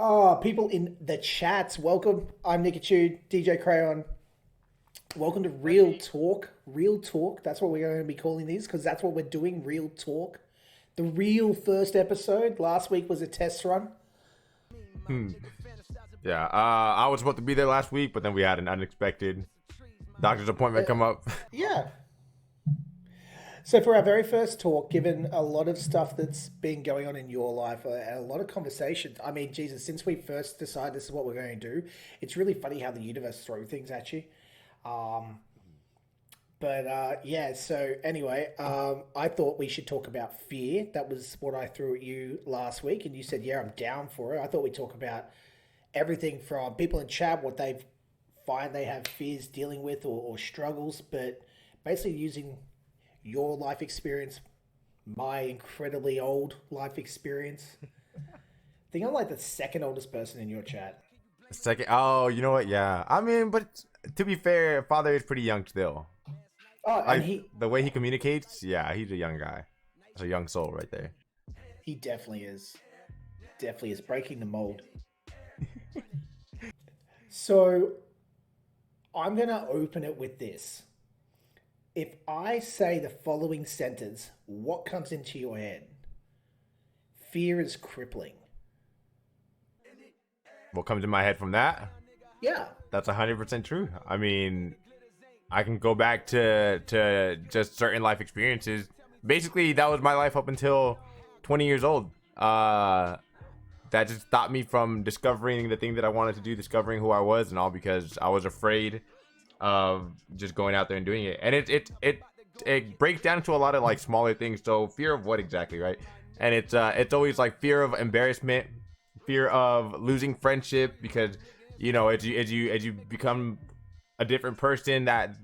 Oh, people in the chats, welcome. I'm Nicitude, DJxCrayon. Welcome to Real Talk. Real Talk. That's what we're going to be calling these because that's what we're doing. Real Talk. The real first episode. Last week was a test run. Hmm. Yeah, I was supposed to be there last week, but then we had an unexpected doctor's appointment come up. Yeah. So for our very first talk, given a lot of stuff that's been going on in your life and a lot of conversations, I mean, Jesus, since we first decided this is what we're going to do, it's really funny how the universe throws things at you. Um, yeah, so anyway, I thought we should talk about fear. That was what I threw at you last week, and you said, yeah, I'm down for it. I thought we'd talk about everything from people in chat, what they find they have fears dealing with or struggles, but basically using your life experience, my incredibly old life experience. I think I'm like the second oldest person in your chat. Second, oh, you know what? Yeah, I mean, but to be fair, father is pretty young still. Oh, and Like the way he communicates, yeah, he's a young guy. That's a young soul right there. he definitely is. Definitely is breaking the mold. So I'm going to open it with this. If I say the following sentence, what comes into your head? Fear is crippling. What comes in my head from that? Yeah. That's 100% true. I mean, I can go back to just certain life experiences. Basically, that was my life up until 20 years old. That just stopped me from discovering the thing that I wanted to do, discovering who I was, and all because I was afraid of just going out there and doing it. And it breaks down into a lot of like smaller things. So fear of what exactly, right? And it's always like fear of embarrassment, fear of losing friendship, because as you become a different person, that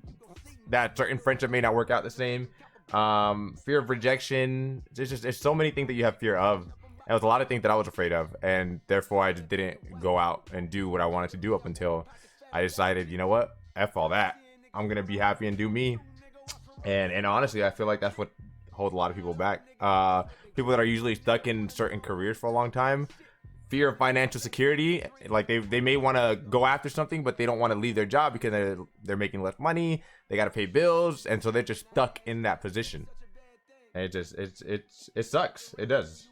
certain friendship may not work out the same. Fear of rejection. There's so many things that you have fear of. There was a lot of things that I was afraid of, and therefore I just didn't go out and do what I wanted to do up until I decided, you know what, F all that. I'm gonna be happy and do me. And honestly, I feel like that's what holds a lot of people back. People that are usually stuck in certain careers for a long time. Fear of financial security, like they may want to go after something, but they don't want to leave their job because they're making less money. They got to pay bills, and so they're just stuck in that position. And it sucks. It does.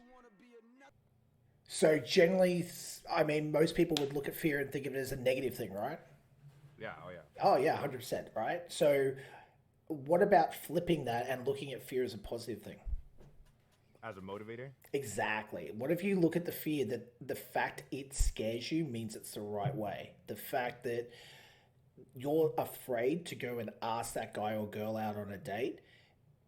So generally, I mean, most people would look at fear and think of it as a negative thing, right? Yeah. Oh yeah. Oh yeah, 100%, right? So what about flipping that and looking at fear as a positive thing? As a motivator. Exactly. What if you look at the fear that the fact it scares you means it's the right way? The fact that you're afraid to go and ask that guy or girl out on a date,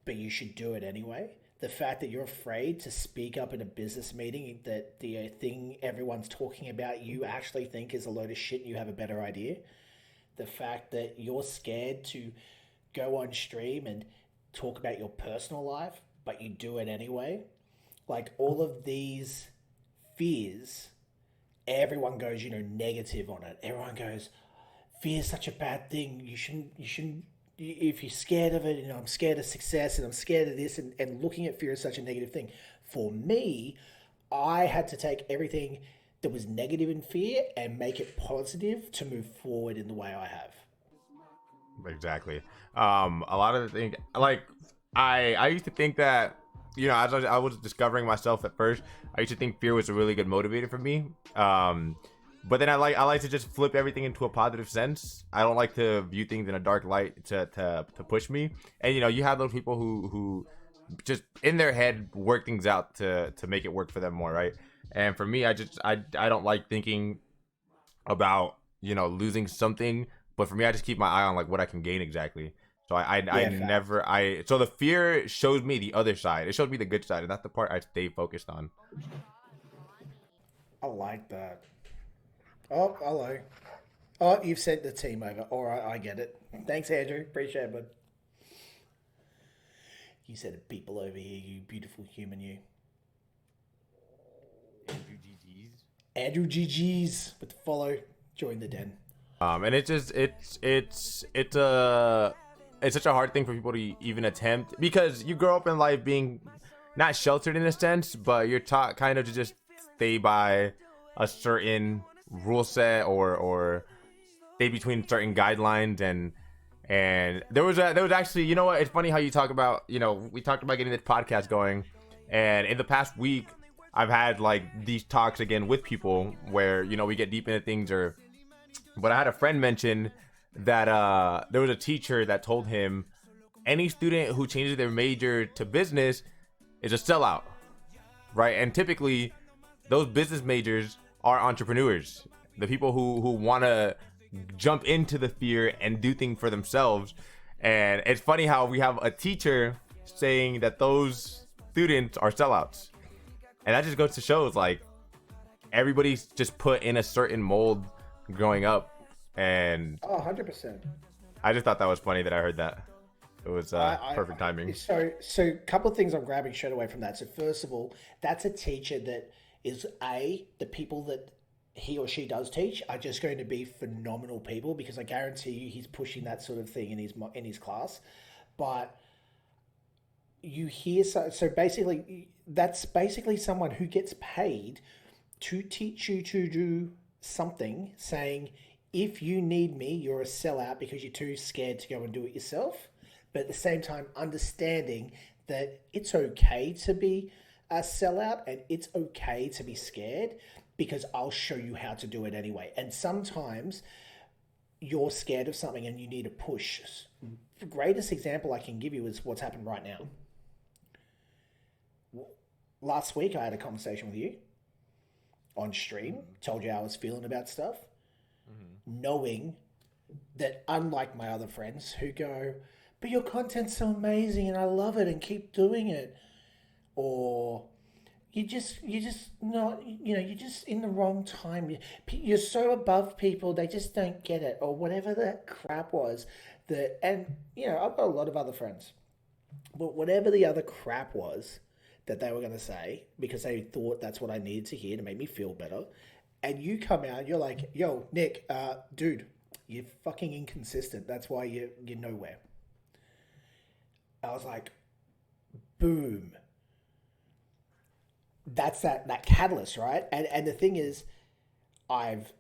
but you should do it anyway. The fact that you're afraid to speak up in a business meeting that the thing everyone's talking about you actually think is a load of shit and you have a better idea. The fact that you're scared to go on stream and talk about your personal life, but you do it anyway. Like all of these fears, everyone goes, negative on it. Everyone goes, fear is such a bad thing. You shouldn't, if you're scared of it, I'm scared of success and I'm scared of this, and looking at fear is such a negative thing. For me, I had to take everything that was negative in fear and make it positive to move forward in the way I have. Exactly. A lot of the things, like I used to think that, as I was discovering myself at first, I used to think fear was a really good motivator for me. But then I like to just flip everything into a positive sense. I don't like to view things in a dark light to push me. And you have those people who just in their head work things out to make it work for them more, right? And for me, I don't like thinking about losing something. But for me, I just keep my eye on like what I can gain exactly. So I Yeah, never so the fear shows me the other side. It shows me the good side, and that's the part I stay focused on. I like that. Oh, hello. Oh, you've sent the team over. All right, I get it. Thanks, Andrew. Appreciate it, bud. You said it, people over here, you beautiful human, you. Andrew GG's. Andrew GG's with the follow. Join the den. And it's such a hard thing for people to even attempt, because you grow up in life being not sheltered in a sense, but you're taught kind of to just stay by a certain rule set or stay between certain guidelines. And there was actually, you know what, it's funny how you talk about, we talked about getting this podcast going, and in the past week I've had like these talks again with people where we get deep into things. But I had a friend mention that there was a teacher that told him any student who changes their major to business is a sellout, right? And typically those business majors are entrepreneurs, the people who want to jump into the fear and do things for themselves. And it's funny how we have a teacher saying that those students are sellouts, and that just goes to show, like, everybody's just put in a certain mold growing up. And 100%. I just thought that was funny that I heard that. It was perfect timing. So a couple of things I'm grabbing straight away from that. So first of all, that's a teacher that is the people that he or she does teach are just going to be phenomenal people, because I guarantee you he's pushing that sort of thing in his class. But you hear so basically that's basically someone who gets paid to teach you to do something, saying, if you need me, you're a sellout because you're too scared to go and do it yourself. But at the same time, understanding that it's okay to be a sellout and it's okay to be scared, because I'll show you how to do it anyway. And sometimes you're scared of something and you need a push. The greatest example I can give you is what's happened right now. Last week, I had a conversation with you on stream, told you how I was feeling about stuff, knowing that unlike my other friends who go, but your content's so amazing and I love it and keep doing it, or you're just not, you're just in the wrong time. You're so above people, they just don't get it, or whatever that crap was. And I've got a lot of other friends, but whatever the other crap was that they were going to say, because they thought that's what I needed to hear to make me feel better. And you come out, you're like, yo, Nick, dude, you're fucking inconsistent. That's why you're nowhere. I was like, boom. That's that catalyst, right? And the thing is, I've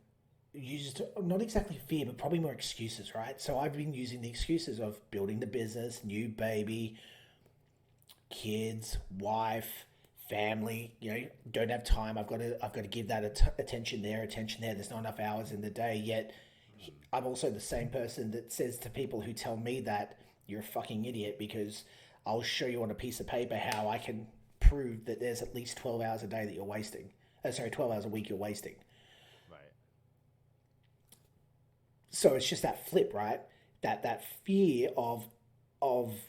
used not exactly fear, but probably more excuses, right? So I've been using the excuses of building the business, new baby, kids, wife, family, don't have time. I've got to give that attention there. There's not enough hours in the day. Yet I'm also the same person that says to people who tell me that you're a fucking idiot, because I'll show you on a piece of paper how I can prove that there's at least 12 hours a day that you're wasting. 12 hours a week you're wasting. Right. So it's just that flip, right? That fear of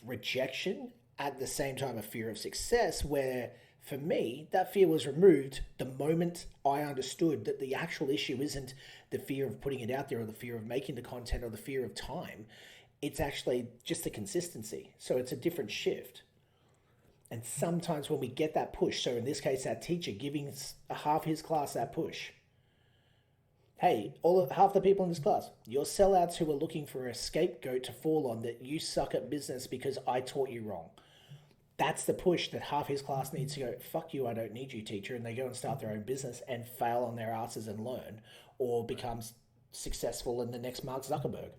rejection, at the same time a fear of success, where for me that fear was removed the moment I understood that the actual issue isn't the fear of putting it out there or the fear of making the content or the fear of time. It's actually just the consistency. So it's a different shift. And sometimes when we get that push, so in this case that teacher giving half his class that push, hey, half the people in this class, you're sellouts who are looking for a scapegoat to fall on, that you suck at business because I taught you wrong. That's the push that half his class needs to go, fuck you, I don't need you, teacher. And they go and start their own business and fail on their asses and learn, or becomes successful in the next Mark Zuckerberg.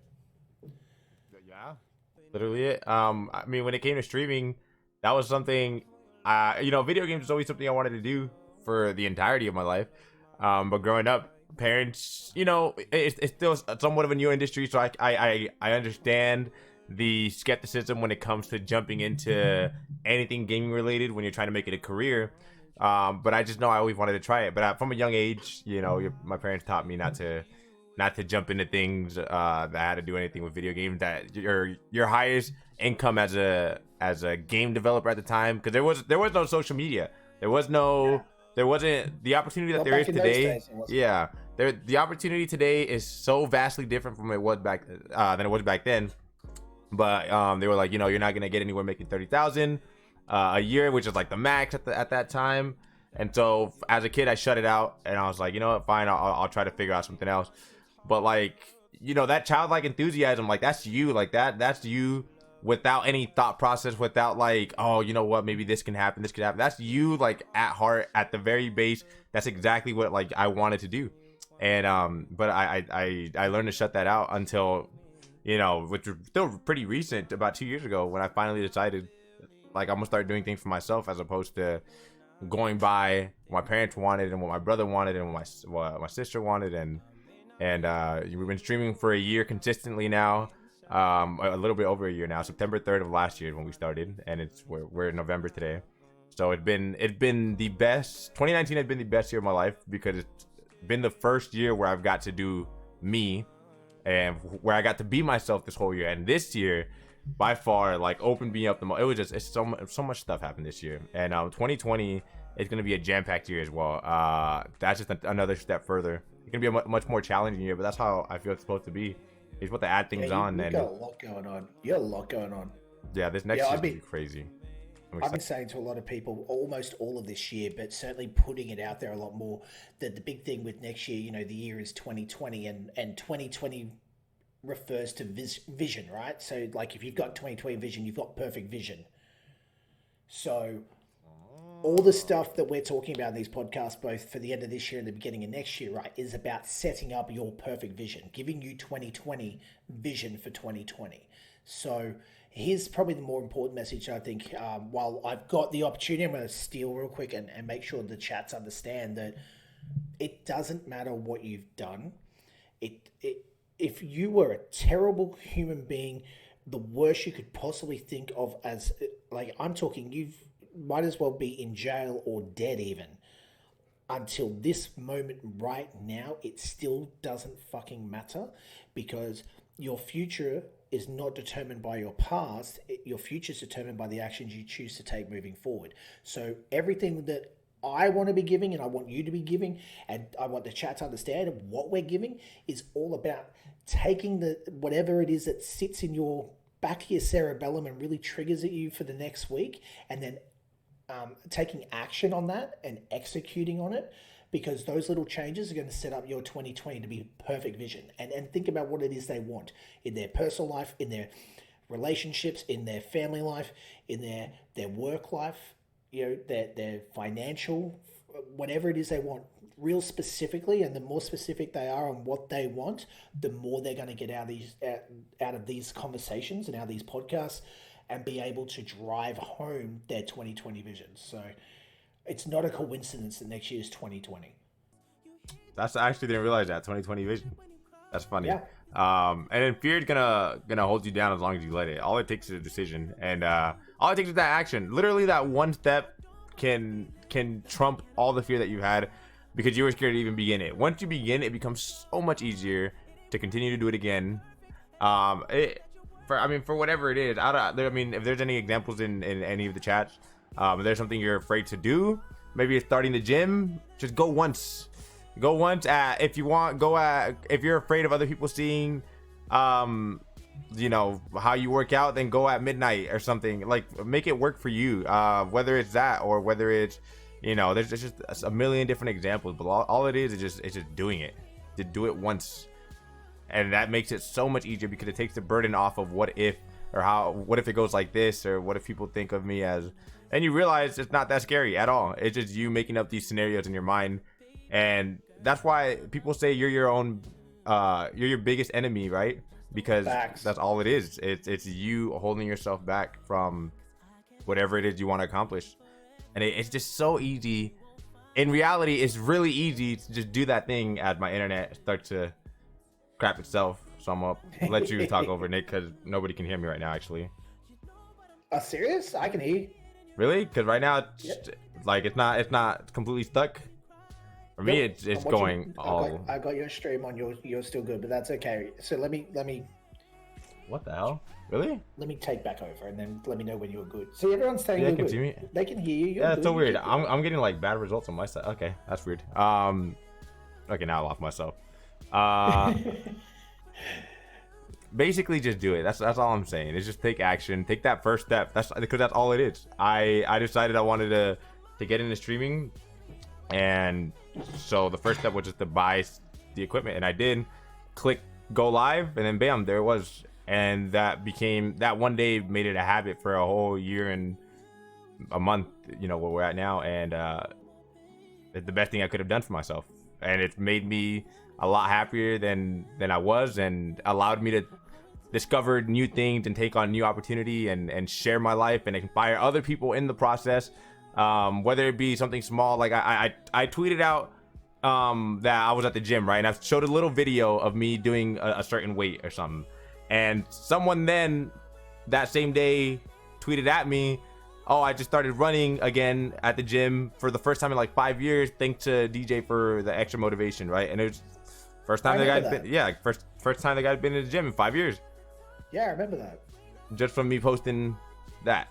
Yeah, literally it. I mean, when it came to streaming, that was something, video games was always something I wanted to do for the entirety of my life. But growing up, parents, it's still somewhat of a new industry, so I understand the skepticism when it comes to jumping into anything gaming related when you're trying to make it a career. But I just know I always wanted to try it. But from a young age, my parents taught me not to jump into things that had to do anything with video games. That your highest income as a game developer at the time, because there was no social media, there wasn't the opportunity that there is today. Yeah, the opportunity today is so vastly different from it was back than it was back then. But they were like, you're not gonna get anywhere making 30,000 a year, which is like the max at that time. And so as a kid, I shut it out, and I was like, you know what, fine, I'll try to figure out something else. But like, that childlike enthusiasm, like that's you, like that's you without any thought process, without like, oh, you know what, maybe this can happen, this could happen. That's you, like, at heart, at the very base. That's exactly what, like, I wanted to do. And but I learned to shut that out until, you know, which was still pretty recent, about 2 years ago, when I finally decided, like, I'm gonna start doing things for myself, as opposed to going by what my parents wanted and what my brother wanted and what my sister wanted. And we've been streaming for a year consistently now, a little bit over a year now. September 3rd of last year when we started, and we're in November today. So it's been the best. 2019 has been the best year of my life, because it's been the first year where I've got to do me, and where I got to be myself this whole year. And this year, by far, like, opened me up the most. It was just, it's so much stuff happened this year. And 2020 is going to be a jam-packed year as well. That's just another step further. It's going to be a much more challenging year, but that's how I feel it's supposed to be. You're supposed to add things on. You've got a lot going on. You got a lot going on. Yeah, this next year is going to be crazy. I've been saying to a lot of people almost all of this year, but certainly putting it out there a lot more, that the big thing with next year, you know, the year is 2020, and 2020 refers to vision, right? So, like, if you've got 2020 vision, you've got perfect vision. So all the stuff that we're talking about in these podcasts, both for the end of this year and the beginning of next year, right, is about setting up your perfect vision, giving you 2020 vision for 2020. So here's probably the more important message, I think. While I've got the opportunity, I'm going to steal real quick and make sure the chats understand that it doesn't matter what you've done. If you were a terrible human being, the worst you could possibly think of, as, like, I'm talking, you've might as well be in jail or dead even. Until this moment right now, it still doesn't fucking matter, because your future is not determined by your past. Your future is determined by the actions you choose to take moving forward. So everything that I want to be giving, and I want you to be giving, and I want the chat to understand what we're giving, is all about taking the whatever it is that sits in your back of your cerebellum and really triggers at you for the next week, and then taking action on that and executing on it, because those little changes are going to set up your 2020 to be perfect vision. And think about what it is they want in their personal life, in their relationships, in their family life, in their work life, you know, their financial, whatever it is they want, real specifically. And the more specific they are on what they want, the more they're going to get out of these conversations and out of these podcasts, and be able to drive home their 2020 vision. So it's not a coincidence that next year is 2020. That's, I actually didn't realize that 2020 vision. That's funny. Yeah. And then fear is gonna hold you down as long as you let it. All it takes is a decision, and all it takes is that action. Literally, that one step can trump all the fear that you had, because you were scared to even begin it. Once you begin, it becomes so much easier to continue to do it again. For whatever it is, if there's any examples in any of the chats, if there's something you're afraid to do, maybe it's starting the gym, just go once. If you want, if you're afraid of other people seeing, you know, how you work out, then go at midnight or something. Like, make it work for you, whether it's that, or whether it's, you know, there's just a million different examples, but all it is just doing it. To do it once. And that makes it so much easier, because it takes the burden off of what if it goes like this, or what if people think of me as, and you realize it's not that scary at all. It's just you making up these scenarios in your mind. And that's why people say you're your biggest enemy, right? Because that's all it is. It's you holding yourself back from whatever it is you want to accomplish. And it's just so easy. In reality, it's really easy to just do that thing as my internet starts to crap itself. So I'm gonna let you talk over Nick, because nobody can hear me right now, actually. Serious? I can hear you. Really? Because right now, it's not completely stuck. For me, it's going all. I got your stream on. You're still good, but that's okay. So let me. What the hell? Really? Let me take back over, and then let me know when you're good. See, everyone's saying they you're can good. see me. They can hear you. Yeah, it's so weird. I'm getting like bad results on my side. Okay, that's weird. Okay, now I lost myself. Basically, just do it. That's all I'm saying. Is just take action. Take that first step. That's all it is. I decided I wanted to get into streaming, and so the first step was just to buy the equipment, and I did. Click go live, and then bam, there it was. and that one day made it a habit for a whole year and a month, where we're at now. And it's the best thing I could have done for myself, and it's made me a lot happier than I was, and allowed me to discover new things and take on new opportunity and share my life and inspire other people in the process. Whether it be something small, like I tweeted out that I was at the gym, right? And I showed a little video of me doing a certain weight or something. And someone then that same day tweeted at me, "Oh, I just started running again at the gym for the first time in like 5 years. Thanks to DJ for the extra motivation," right? And it was first time first time the guy's been in the gym in 5 years. Yeah, I remember that. Just from me posting that.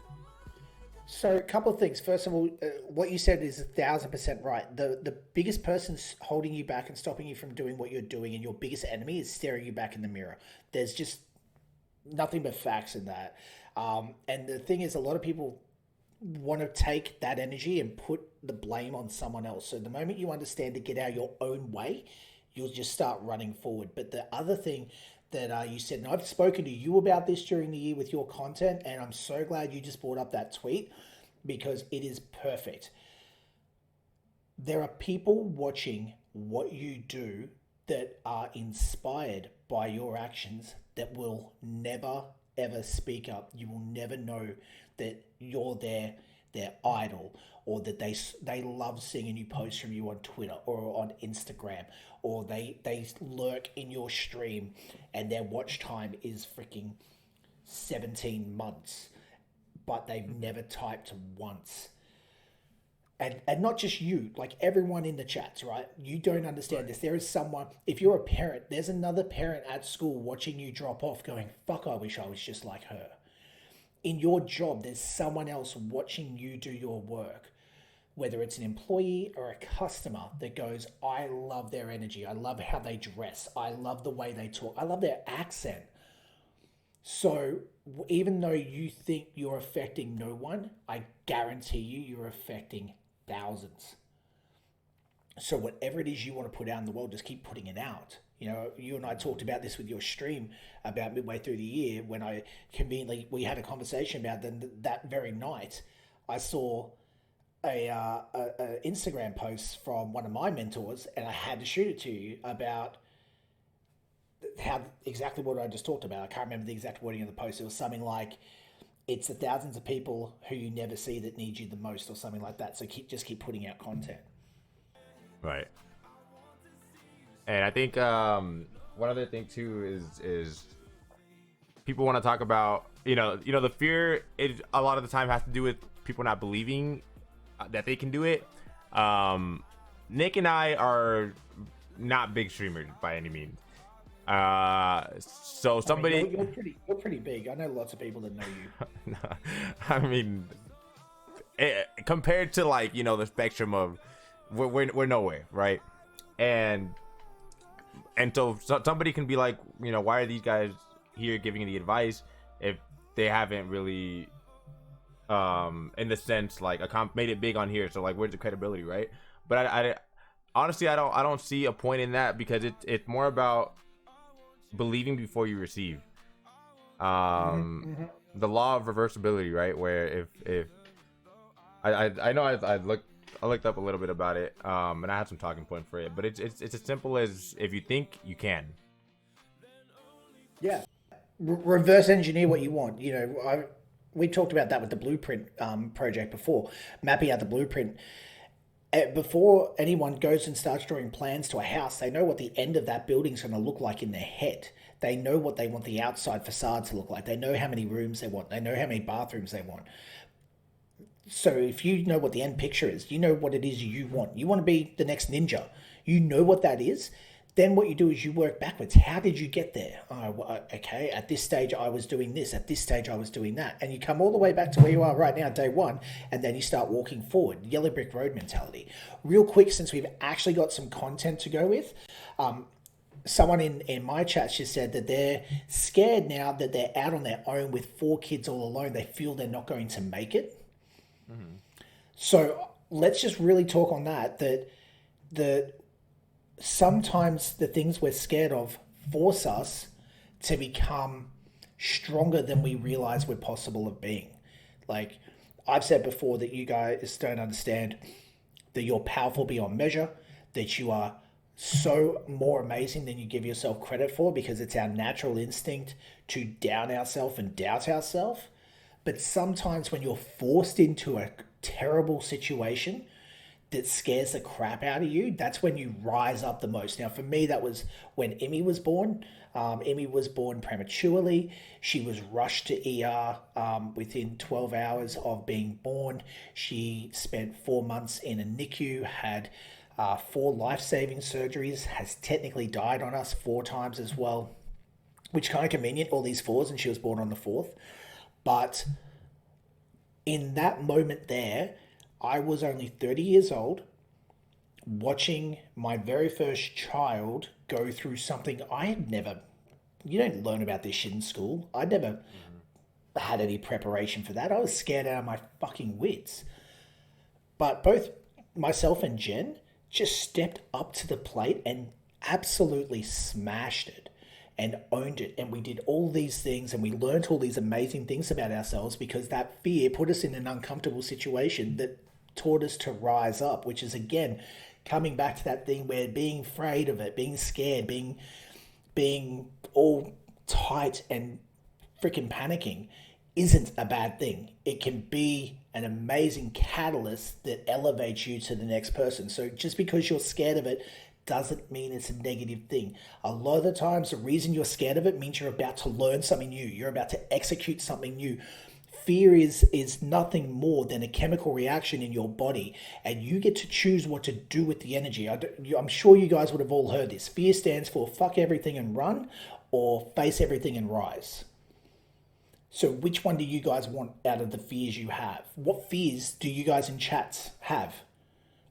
So, a couple of things. First of all, what you said is 1,000% right. The biggest person holding you back and stopping you from doing what you're doing, and your biggest enemy is staring you back in the mirror. There's just nothing but facts in that. And the thing is, a lot of people want to take that energy and put the blame on someone else. So the moment you understand to get out of your own way, you'll just start running forward. But the other thing that you said, and I've spoken to you about this during the year with your content, and I'm so glad you just brought up that tweet because it is perfect. There are people watching what you do that are inspired by your actions that will never, ever speak up. You will never know that you're their idol, or that they love seeing a new post from you on Twitter or on Instagram, or they lurk in your stream and their watch time is freaking 17 months, but they've never typed once. And not just you, like everyone in the chats, right? You don't understand this. There is someone, if you're a parent, there's another parent at school watching you drop off going, "Fuck, I wish I was just like her." In your job, there's someone else watching you do your work, whether it's an employee or a customer that goes, "I love their energy. I love how they dress. I love the way they talk. I love their accent." So even though you think you're affecting no one, I guarantee you're affecting thousands. So whatever it is you want to put out in the world, just keep putting it out. You and I talked about this with your stream about midway through the year when I conveniently, we had a conversation about that very night. I saw a Instagram post from one of my mentors, and I had to shoot it to you about how exactly what I just talked about. I can't remember the exact wording of the post. It was something like, "It's the thousands of people who you never see that need you the most," or something like that. So just keep putting out content. Right. And I think one other thing too is people want to talk about the fear. It a lot of the time has to do with people not believing that they can do it. Nick and I are not big streamers by any means. So somebody, you're pretty big. I know lots of people that know you. I mean, compared to the spectrum of we're nowhere, right? And so somebody can be like, why are these guys here giving the advice if they haven't really in the sense made it big on here? So where's the credibility, right? But I honestly I don't see a point in that, because it's more about believing before you receive. The law of reversibility, right? Where if I know I looked up a little bit about it, and I had some talking points for it, but it's as simple as, if you think, you can. Yeah, reverse engineer what you want. We talked about that with the blueprint project before, mapping out the blueprint. Before anyone goes and starts drawing plans to a house, they know what the end of that building is going to look like in their head. They know what they want the outside facade to look like. They know how many rooms they want. They know how many bathrooms they want. So if you know what the end picture is, you know what it is you want. You want to be the next ninja. You know what that is. Then what you do is you work backwards. How did you get there? Okay, at this stage I was doing this. At this stage I was doing that. And you come all the way back to where you are right now, day one, and then you start walking forward. Yellow brick road mentality. Real quick, since we've actually got some content to go with, someone in my chat just said that they're scared now that they're out on their own with 4 kids all alone. They feel they're not going to make it. Mm-hmm. So let's just really talk on that sometimes the things we're scared of force us to become stronger than we realize we're possible of being. Like I've said before, that you guys don't understand that you're powerful beyond measure, that you are so more amazing than you give yourself credit for, because it's our natural instinct to down ourselves and doubt ourselves. But sometimes when you're forced into a terrible situation that scares the crap out of you, that's when you rise up the most. Now, for me, that was when Emmy was born. Emmy was born prematurely. She was rushed to ER within 12 hours of being born. She spent 4 months in a NICU, had 4 life-saving surgeries, has technically died on us 4 times as well, which kind of convenient, all these 4s, and she was born on the 4th. But in that moment there, I was only 30 years old, watching my very first child go through something I had never. You don't learn about this shit in school. I never had any preparation for that. I was scared out of my fucking wits. But both myself and Jen just stepped up to the plate and absolutely smashed it and owned it. And we did all these things, and we learned all these amazing things about ourselves, because that fear put us in an uncomfortable situation that taught us to rise up, which is, again, coming back to that thing where being afraid of it, being scared, being all tight and freaking panicking isn't a bad thing. It can be an amazing catalyst that elevates you to the next person. So just because you're scared of it doesn't mean it's a negative thing. A lot of the times, the reason you're scared of it means you're about to learn something new. You're about to execute something new. Fear is nothing more than a chemical reaction in your body, and you get to choose what to do with the energy. I'm sure you guys would have all heard this. Fear stands for fuck everything and run, or face everything and rise. So which one do you guys want out of the fears you have? What fears do you guys in chats have?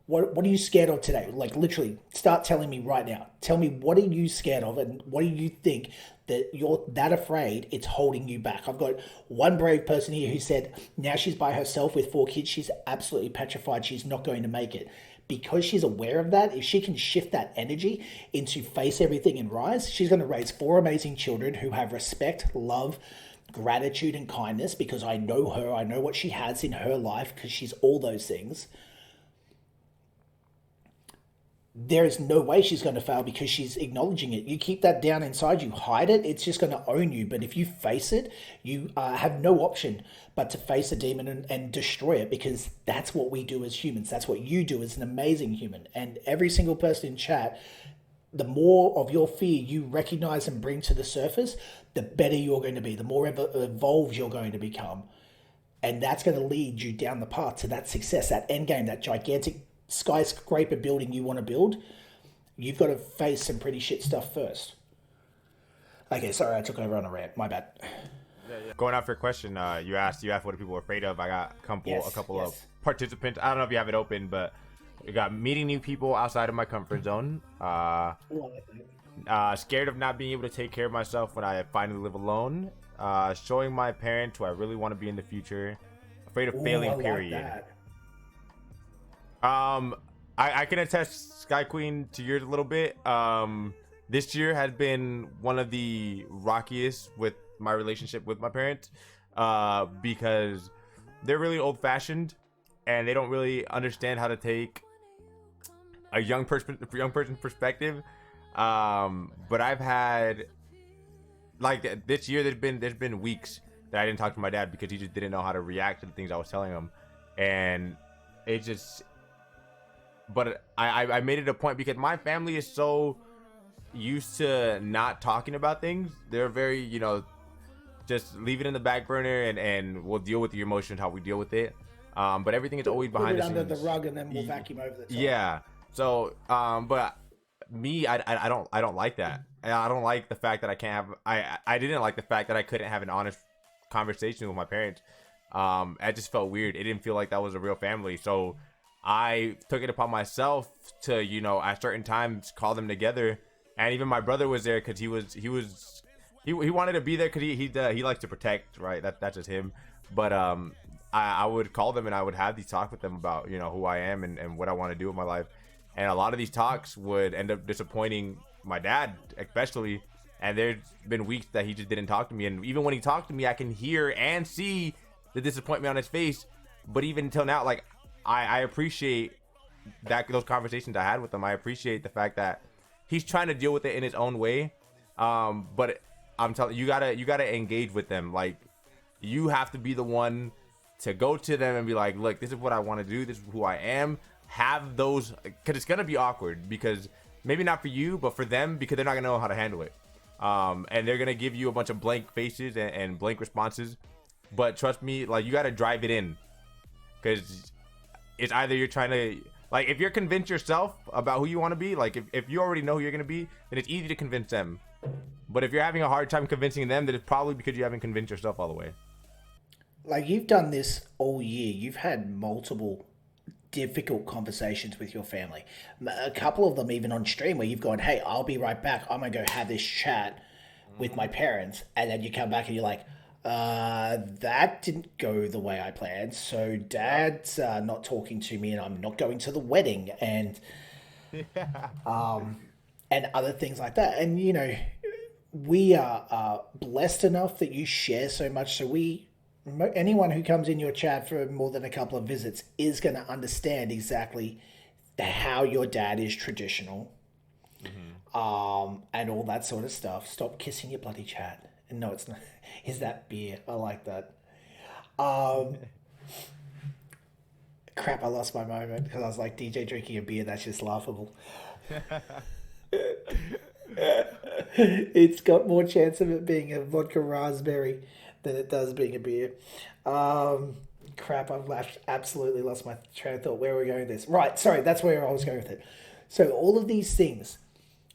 What are you scared of today? Like, literally, start telling me right now. Tell me, what are you scared of, and what do you think that you're that afraid it's holding you back? I've got one brave person here who said now she's by herself with 4 kids. She's absolutely petrified she's not going to make it. Because she's aware of that, if she can shift that energy into face everything and rise, she's going to raise 4 amazing children who have respect, love, gratitude, and kindness, because I know her. I know what she has in her life, because she's all those things. There is no way she's going to fail, because she's acknowledging it. You keep that down inside, you hide it, it's just going to own you. But if you face it, you have no option but to face a demon and destroy it, because that's what we do as humans. That's what you do as an amazing human. And every single person in chat, the more of your fear you recognize and bring to the surface, the better you're going to be, the more evolved you're going to become. And that's going to lead you down the path to that success, that end game, that gigantic skyscraper building you want to build. You've got to face some pretty shit stuff first. Okay, sorry, I took over on a rant. My bad. Going off your question, you asked what are people afraid of. I got a couple of participants. I don't know if you have it open, but we got meeting new people outside of my comfort zone. Scared of not being able to take care of myself when I finally live alone. Showing my parents who I really want to be in the future. Afraid of failing, period. Like that. I can attest, Sky Queen, to yours a little bit. This year has been one of the rockiest with my relationship with my parents, because they're really old-fashioned and they don't really understand how to take a young person's perspective. But I've had, like, this year there's been weeks that I didn't talk to my dad because he just didn't know how to react to the things I was telling him, and it just. But I made it a point, because my family is so used to not talking about things. They're very, just leave it in the back burner, and we'll deal with your emotions how we deal with it. But everything is always behind the scenes. Put it under the rug, and then we'll vacuum over the top. Yeah. So, but me, I don't like that. I don't like the fact that I can't have. I didn't like the fact that I couldn't have an honest conversation with my parents. I just felt weird. It didn't feel like that was a real family. So I took it upon myself to, at certain times call them together. And even my brother was there, because he wanted to be there, because he likes to protect, right? That's just him. But I would call them and I would have these talks with them about, who I am and what I want to do with my life. And a lot of these talks would end up disappointing my dad, especially. And there's been weeks that he just didn't talk to me. And even when he talked to me, I can hear and see the disappointment on his face. But even until now, like, I appreciate those conversations I had with him. I appreciate the fact that he's trying to deal with it in his own way. But I'm telling you, you gotta engage with them. Like, you have to be the one to go to them and be like, look, this is what I want to do. This is who I am. Have those, because it's gonna be awkward, because maybe not for you, but for them, because they're not gonna know how to handle it. And they're gonna give you a bunch of blank faces and blank responses. But trust me, like, you gotta drive it in, because it's either you're trying to, like, if you're convinced yourself about who you want to be, like, if you already know who you're gonna be, then it's easy to convince them. But if you're having a hard time convincing them, then it's probably because you haven't convinced yourself all the way. Like, you've done this all year. You've had multiple difficult conversations with your family. A couple of them even on stream where you've gone, hey, I'll be right back. I'm going to go have this chat with my parents. And then you come back and you're like, that didn't go the way I planned. So dad's not talking to me and I'm not going to the wedding. And, and other things like that. And, you know, we are blessed enough that you share so much. So anyone who comes in your chat for more than a couple of visits is going to understand exactly how your dad is traditional, and all that sort of stuff. Stop kissing your bloody chat. And no, it's not. Is that beer? I like that. Crap, I lost my moment because I was like, DJ drinking a beer, that's just laughable. It's got more chance of it being a vodka raspberry than it does being a beer. Crap, I've absolutely lost my train of thought. Where are we going with this? Right, sorry, that's where I was going with it. So all of these things,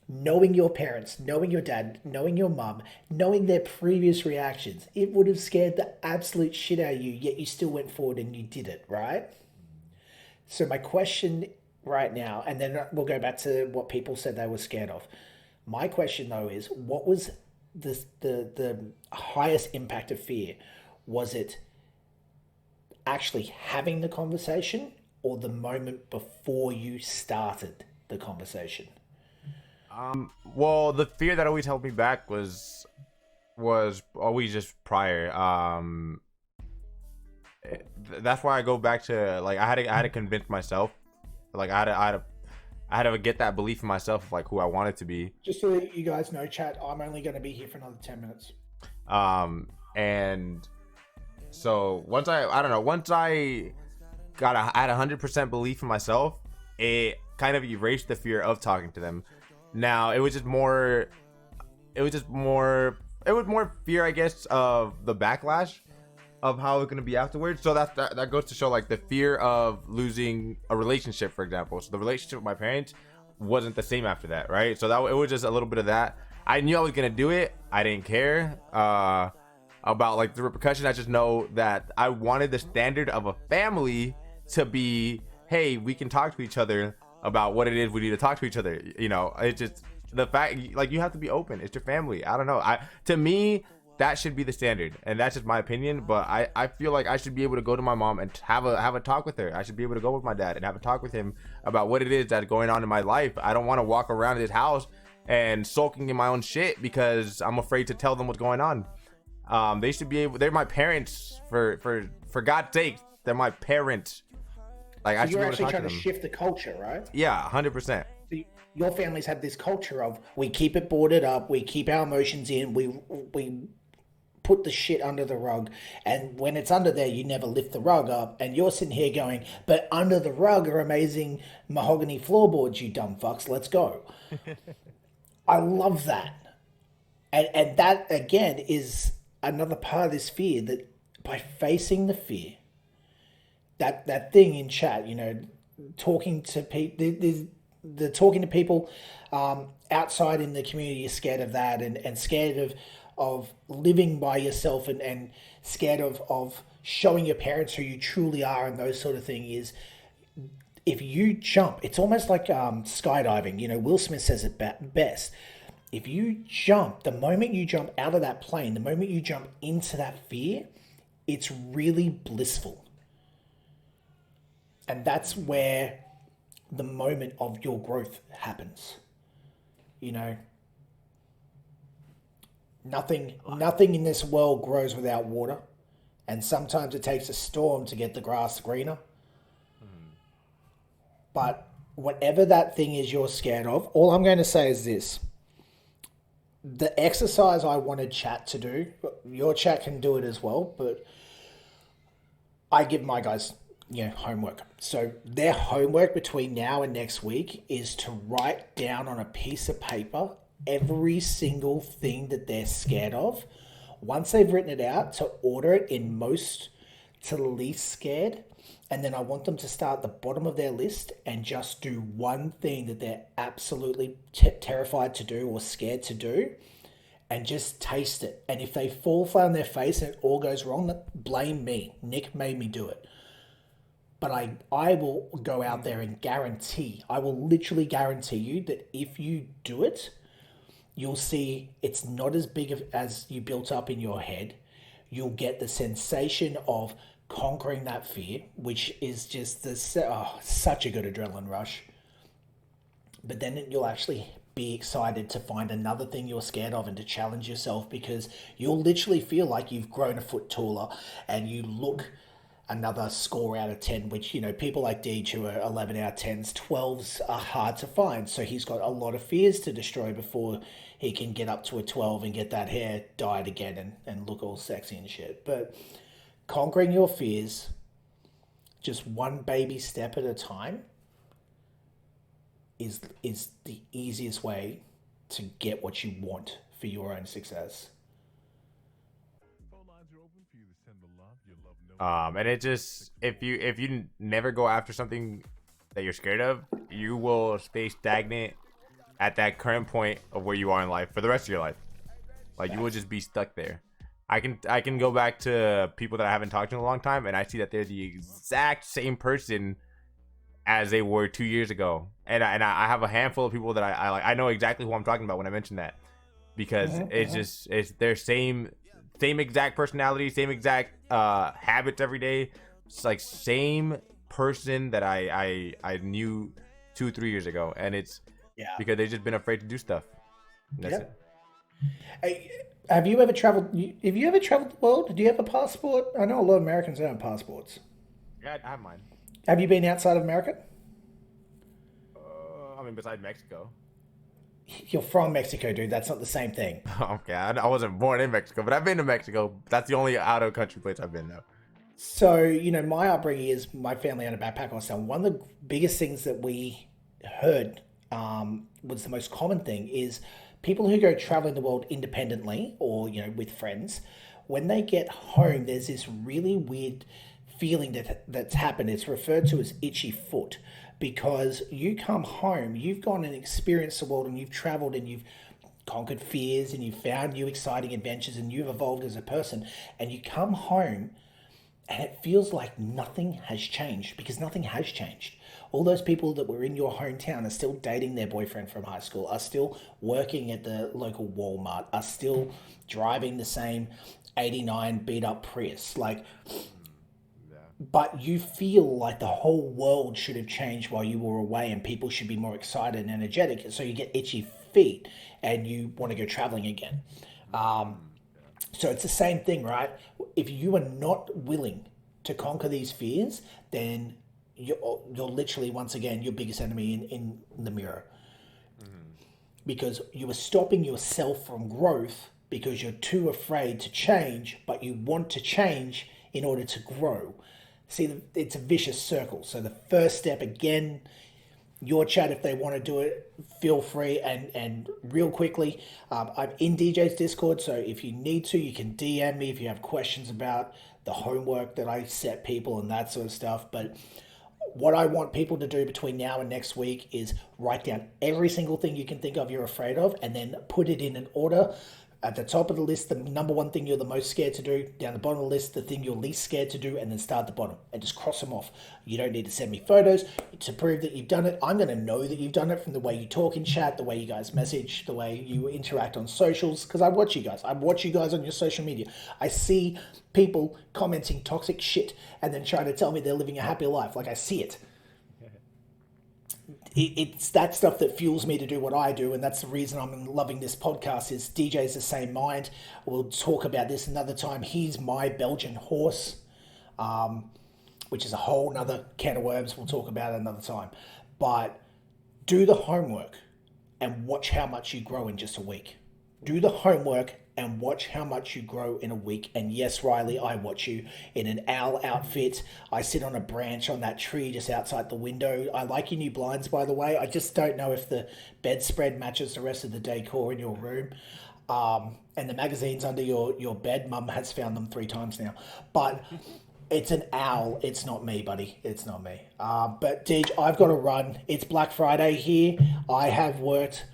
knowing your parents, knowing your dad, knowing your mum, knowing their previous reactions, it would have scared the absolute shit out of you, yet you still went forward and you did it, right? So my question right now, and then we'll go back to what people said they were scared of. My question, though, is what was the highest impact of fear? Was it actually having the conversation or the moment before you started the conversation? Well, the fear that always held me back was always just prior. That's why I go back to, like, I had to convince myself, like, I had to get that belief in myself of, like, who I wanted to be. Just so that you guys know, chat, I'm only going to be here for another 10 minutes. And so once I had 100% belief in myself, it kind of erased the fear of talking to them. Now it was more fear, I guess, of the backlash of how it's going to be afterwards. So that goes to show, like, the fear of losing a relationship, for example. So the relationship with my parents wasn't the same after that, right? So it was just a little bit of that. I knew I was going to do it. I didn't care about, like, the repercussions. I just know that I wanted the standard of a family to be, hey, we can talk to each other about what it is we need to talk to each other. You know, it's just the fact, like, you have to be open. It's your family. I don't know. To me, that should be the standard, and that's just my opinion. But I feel like I should be able to go to my mom and have a talk with her. I should be able to go with my dad and have a talk with him about what it is that's going on in my life. I don't want to walk around this house and sulking in my own shit because I'm afraid to tell them what's going on. They should be able. They're my parents. For God's sake, they're my parents. Like, so I should be able to talk to them. You're actually trying to shift the culture, right? Yeah, 100%. Your family's had this culture of, we keep it boarded up, we keep our emotions in, we put the shit under the rug, and when it's under there, you never lift the rug up, and you're sitting here going, but under the rug are amazing mahogany floorboards, you dumb fucks, let's go. I love that. And that, again, is another part of this fear, that by facing the fear, that thing in chat, you know, talking to people, the talking to people outside in the community, you're scared of that, and scared of living by yourself, and scared of showing your parents who you truly are, and those sort of things. Is if you jump, it's almost like skydiving. You know, Will Smith says it best. If you jump, the moment you jump out of that plane, the moment you jump into that fear, it's really blissful. And that's where the moment of your growth happens. You know, Nothing in this world grows without water, and sometimes it takes a storm to get the grass greener. But whatever that thing is you're scared of, all I'm going to say is this. The exercise I wanted chat to do, your chat can do it as well, but I give my guys, homework. So their homework between now and next week is to write down on a piece of paper every single thing that they're scared of. Once they've written it out, to order it in most to least scared. And then I want them to start at the bottom of their list and just do one thing that they're absolutely terrified to do or scared to do, and just taste it. And if they fall flat on their face and it all goes wrong, blame me. Nick made me do it. But I will go out there and I will literally guarantee you that if you do it, you'll see it's not as big as you built up in your head. You'll get the sensation of conquering that fear, which is just such a good adrenaline rush. But then you'll actually be excited to find another thing you're scared of and to challenge yourself, because you'll literally feel like you've grown a foot taller and you look another score out of 10, which, people like Deej who are 11 out of 10s, 12s are hard to find. So he's got a lot of fears to destroy before he can get up to a 12 and get that hair dyed again and look all sexy and shit. But conquering your fears, just one baby step at a time, is the easiest way to get what you want for your own success. And it just, if you never go after something that you're scared of, you will stay stagnant at that current point of where you are in life for the rest of your life. Like, you will just be stuck there. I can go back to people that I haven't talked to in a long time, and I see that they're the exact same person as they were 2 years ago. And I have a handful of people that I like. I know exactly who I'm talking about when I mention that, because it's their same exact personality, same exact habits every day. It's like same person that I knew 2-3 years ago, and it's because they've just been afraid to do stuff. That's it. Hey, have you ever traveled? Have you ever traveled the world? Do you have a passport? I know a lot of Americans don't have passports. Yeah, I have mine. Have you been outside of America? I mean, besides Mexico. You're from Mexico, dude. That's not the same thing. Okay, I wasn't born in Mexico, but I've been to Mexico. That's the only out-of-country place I've been, though. So, my upbringing is my family owned a backpack hostel. One of the biggest things that we heard was the most common thing is people who go traveling the world independently or, with friends, when they get home, there's this really weird feeling that's happened. It's referred to as itchy foot, because you come home, you've gone and experienced the world, and you've traveled and you've conquered fears and you've found new exciting adventures and you've evolved as a person, and you come home and it feels like nothing has changed, because nothing has changed. All those people that were in your hometown are still dating their boyfriend from high school, are still working at the local Walmart, are still driving the same 89 beat up Prius. But you feel like the whole world should have changed while you were away, and people should be more excited and energetic. So you get itchy feet and you want to go traveling again. So it's the same thing, right? If you are not willing to conquer these fears, then you're literally, once again, your biggest enemy in the mirror. Because you are stopping yourself from growth because you're too afraid to change, but you want to change in order to grow. See, it's a vicious circle. So the first step, again, your chat, if they want to do it, feel free. And real quickly, I'm in DJ's Discord, so if you need to, you can DM me if you have questions about the homework that I set people and that sort of stuff. But what I want people to do between now and next week is write down every single thing you can think of you're afraid of, and then put it in an order. At the top of the list, the number one thing you're the most scared to do. Down the bottom of the list, the thing you're least scared to do, and then start at the bottom and just cross them off. You don't need to send me photos to prove that you've done it. I'm going to know that you've done it from the way you talk in chat, the way you guys message, the way you interact on socials, because I watch you guys. I watch you guys on your social media. I see people commenting toxic shit and then trying to tell me they're living a happy life. Like, I see it. it's that stuff that fuels me to do what I do, and that's the reason I'm loving this podcast. Is DJ's the same mind. We'll talk about this another time. He's my Belgian horse, which is a whole nother can of worms. We'll talk about it another time. But do the homework and watch how much you grow in just a week. Do the homework and watch how much you grow in a week. And yes, Riley, I watch you in an owl outfit. I sit on a branch on that tree just outside the window. I like your new blinds, by the way. I just don't know if the bedspread matches the rest of the decor in your room. And the magazines under your bed, Mum has found them 3 times now. But it's an owl. It's not me, buddy. It's not me. But Dij, I've got to run. It's Black Friday here. I have worked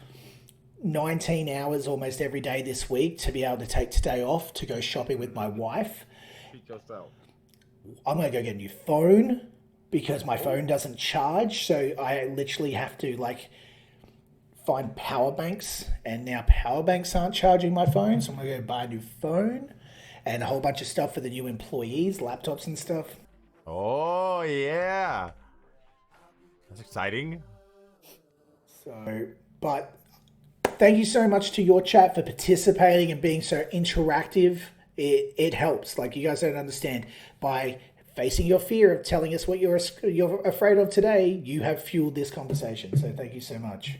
19 hours almost every day this week to be able to take today off to go shopping with my wife. I'm going to go get a new phone because my phone doesn't charge. So I literally have to find power banks, and now power banks aren't charging my phone. So I'm going to go buy a new phone and a whole bunch of stuff for the new employees, laptops and stuff. Oh, yeah. That's exciting. So, but thank you so much to your chat for participating and being so interactive. It helps. Like, you guys don't understand. By facing your fear of telling us what you're afraid of today, you have fueled this conversation. So thank you so much.